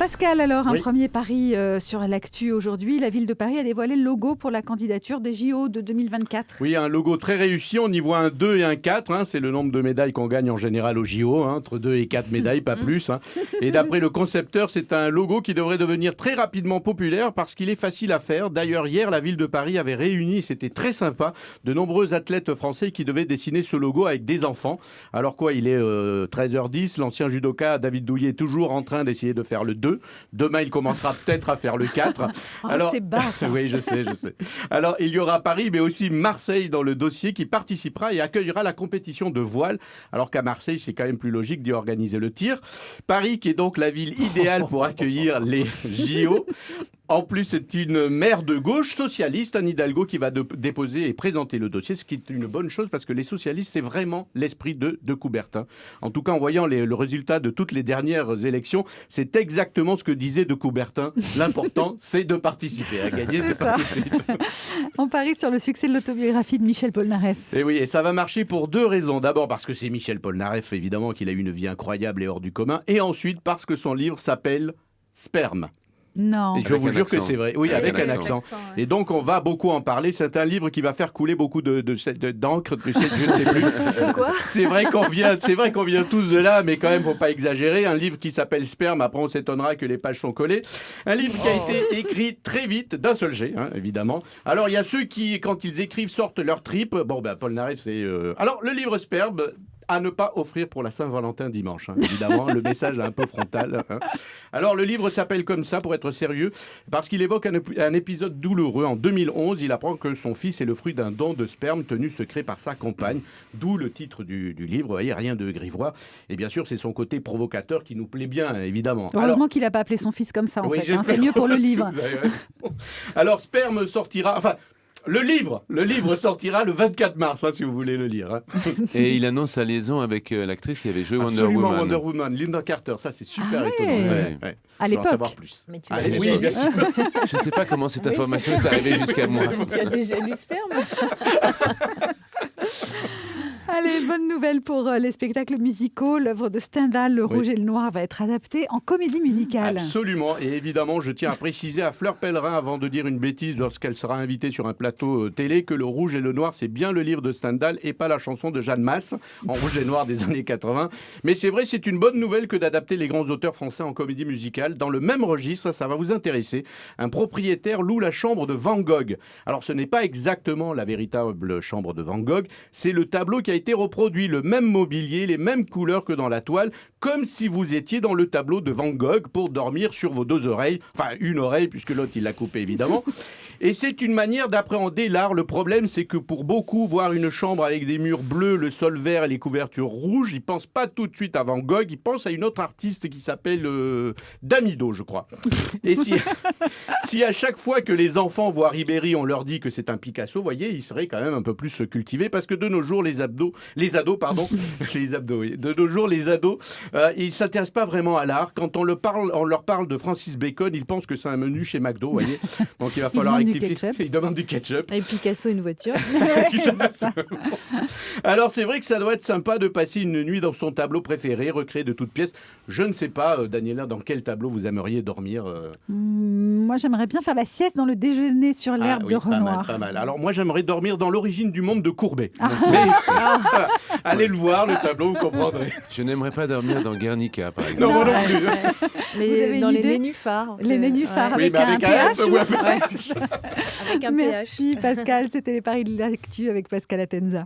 Pascal, alors, un Oui. premier pari sur l'actu aujourd'hui. La ville de Paris a dévoilé le logo pour la candidature des JO de 2024. Oui, un logo très réussi. On y voit un 2 et un 4. C'est le nombre de médailles qu'on gagne en général aux JO. Entre 2 et 4 médailles, pas plus. Et d'après le concepteur, c'est un logo qui devrait devenir très rapidement populaire parce qu'il est facile à faire. D'ailleurs, hier, la ville de Paris avait réuni, c'était très sympa, de nombreux athlètes français qui devaient dessiner ce logo avec des enfants. Alors quoi, il est 13h10. L'ancien judoka David Douillet est toujours en train d'essayer de faire le 2. Demain, il commencera peut-être à faire le 4. C'est bas, ça. Oui, je sais. Alors, il y aura Paris, mais aussi Marseille dans le dossier qui participera et accueillera la compétition de voile. Alors qu'à Marseille, c'est quand même plus logique d'y organiser le tir. Paris, qui est donc la ville idéale pour accueillir les JO. En plus, c'est une maire de gauche socialiste, Anne Hidalgo, qui va déposer et présenter le dossier, ce qui est une bonne chose parce que les socialistes, c'est vraiment l'esprit de Coubertin. En tout cas, en voyant le résultat de toutes les dernières élections, c'est exactement ce que disait de Coubertin. L'important, c'est de participer. À gagner, c'est pas tout de suite. On parie sur le succès de l'autobiographie de Michel Polnareff. Et oui, et ça va marcher pour deux raisons. D'abord parce que c'est Michel Polnareff, évidemment, qu'il a eu une vie incroyable et hors du commun. Et ensuite parce que son livre s'appelle Sperme. Non. Et je vous jure que c'est vrai. Oui, avec un accent. Ouais. Et donc, on va beaucoup en parler. C'est un livre qui va faire couler beaucoup d'encre. Je ne sais plus. Quoi ? C'est vrai qu'on vient tous de là, mais quand même, faut pas exagérer. Un livre qui s'appelle Sperme. Après, on s'étonnera que les pages sont collées. Un livre qui a été écrit très vite, d'un seul jet, évidemment. Alors, il y a ceux qui, quand ils écrivent, sortent leur tripes. Bon, ben, Polnareff, c'est... Alors, le livre Sperme... à ne pas offrir pour la Saint-Valentin dimanche, évidemment. Le message est un peu frontal. Alors, le livre s'appelle comme ça, pour être sérieux, parce qu'il évoque un épisode douloureux. En 2011, il apprend que son fils est le fruit d'un don de sperme tenu secret par sa compagne, d'où le titre du livre. Vous voyez, rien de grivois. Et bien sûr, c'est son côté provocateur qui nous plaît bien, évidemment. Heureusement qu'il n'a pas appelé son fils comme ça, en Oui, fait. C'est mieux pour le livre. Vous avez raison. Alors, Sperme sortira... Enfin, le livre sortira le 24 mars, si vous voulez le lire. Et il annonce sa liaison avec l'actrice qui avait joué Absolument, Wonder Woman. Wonder Woman, Linda Carter, ça c'est super Ah étonnant. ouais. Ouais. À Je veux en l'époque. savoir plus. Mais tu Allez, l'as oui, bien sûr. Je ne sais pas comment cette Oui, information est arrivée jusqu'à moi. Tu as déjà lu Sperme ? Allez, bonne nouvelle pour les spectacles musicaux. L'œuvre de Stendhal, Le Rouge et le Noir, va être adaptée en comédie musicale. Absolument, et évidemment, je tiens à préciser à Fleur Pellerin, avant de dire une bêtise lorsqu'elle sera invitée sur un plateau télé, que Le Rouge et le Noir, c'est bien le livre de Stendhal et pas la chanson de Jeanne Masse, en Rouge et Noir des années 80. Mais c'est vrai, c'est une bonne nouvelle que d'adapter les grands auteurs français en comédie musicale. Dans le même registre, ça va vous intéresser, un propriétaire loue la chambre de Van Gogh. Alors, ce n'est pas exactement la véritable chambre de Van Gogh, c'est le tableau qui a été reproduit, le même mobilier, les mêmes couleurs que dans la toile, comme si vous étiez dans le tableau de Van Gogh pour dormir sur vos deux oreilles, enfin une oreille puisque l'autre il l'a coupé évidemment. Et c'est une manière d'appréhender l'art. Le problème c'est que pour beaucoup, voir une chambre avec des murs bleus, le sol vert et les couvertures rouges, ils pensent pas tout de suite à Van Gogh, ils pensent à une autre artiste qui s'appelle Damido, je crois. Et si à chaque fois que les enfants voient Ribéry, on leur dit que c'est un Picasso, vous voyez, ils seraient quand même un peu plus cultivés parce que de nos jours, les ados, oui. De nos jours, les ados, ils s'intéressent pas vraiment à l'art. Quand on leur parle de Francis Bacon, ils pensent que c'est un menu chez McDo, vous voyez. Donc il va falloir rectifier. Ils demandent du ketchup. Et Picasso, une voiture. Alors c'est vrai que ça doit être sympa de passer une nuit dans son tableau préféré, recréé de toutes pièces. Je ne sais pas, Daniela, dans quel tableau vous aimeriez dormir Moi, j'aimerais bien faire la sieste dans le déjeuner sur l'herbe de Renoir. Pas mal. Alors moi, j'aimerais dormir dans l'origine du monde de Courbet. Allez le voir, le tableau, vous comprendrez. Je n'aimerais pas dormir dans Guernica, par exemple. Non, moi non plus. Vous Mais avez dans une les idée nénuphars. Les nénuphars Ouais. avec, Oui, mais avec un F PH ou un Ouais. Avec un PH. Merci Pascal, c'était les paris de l'actu avec Pascal Atenza.